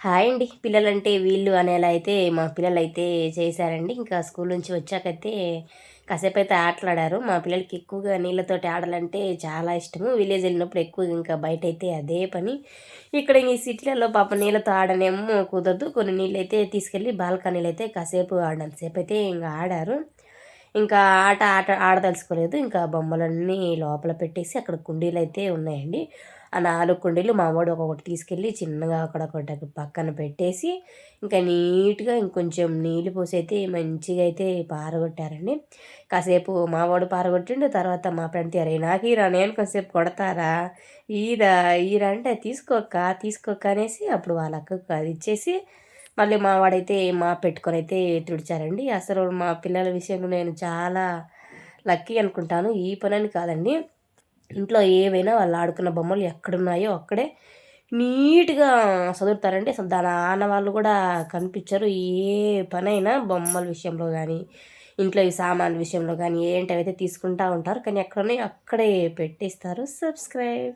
Hi అండి. పిల్లలంటే వీళ్ళు అనేలా అయితే మా పిల్లలైతే చేశారండి. ఇంకా స్కూల్ నుంచి వచ్చాకైతే కాసేపైతే ఆటలాడారు. మా పిల్లలకి ఎక్కువగా నీళ్ళతోటి ఆడాలంటే చాలా ఇష్టము. విలేజ్ వెళ్ళినప్పుడు ఎక్కువగా ఇంకా బయటైతే అదే పని. ఇక్కడ ఈ సిటీలలో పాపం నీళ్ళతో ఆడనేమో కుదరదు. కొన్ని నీళ్ళైతే తీసుకెళ్ళి బాల్కనీలో అయితే కాసేపు ఆడినంత సేపయితే ఇంక ఆడారు. ఇంకా ఆడదలుచుకోలేదు. ఇంకా బొమ్మలన్నీ లోపల పెట్టేసి అక్కడ కుండీలైతే ఉన్నాయండి. ఆ 4 కుండీలు మా వాడు ఒక్కొక్కటి తీసుకెళ్ళి చిన్నగా అక్కడొకటి పక్కన పెట్టేసి, ఇంకా నీట్‌గా ఇంకొంచెం నీళ్ళు పోసైతే మంచిగా అయితే పారగొట్టారండి. కాసేపు మా వాడు పారగొట్టిండు. తర్వాత మా ఫ్రెండ్ "అరేయ్! నాకియ్యరా నేను కాసేపు కొడతారా, ఇయ్యిరా ఇయ్యిరా" అంటే "తీసుకో అక్క, తీసుకో అక్క" అనేసి అప్పుడు వాళ్ళ అక్కకు అది ఇచ్చేసి మళ్ళీ మా వాడైతే పెట్టుకొనైతే తుడిచారండి. అసలు మా పిల్లల విషయంలో నేను చాలా లక్కీ అనుకుంటాను. ఈ పనని కాదండి. ఇంట్లో ఏవైనా వాళ్ళు ఆడుకున్న బొమ్మలు ఎక్కడున్నాయో అక్కడే నీట్‌గా సదురుతారండి. అసలు దాని ఆనవాళ్ళు గూడా కనిపిచ్చరు. ఏ పనైనా బొమ్మల విషయంలో గానీ, ఇంట్లో ఈ సామాన్ల విషయంలో గానీ ఏంటవైతే తీసుకుంటా ఉంటారు. కానీ ఎక్కడున్నాయో అక్కడే పెట్టేస్తారు. సబ్స్క్రైబ్.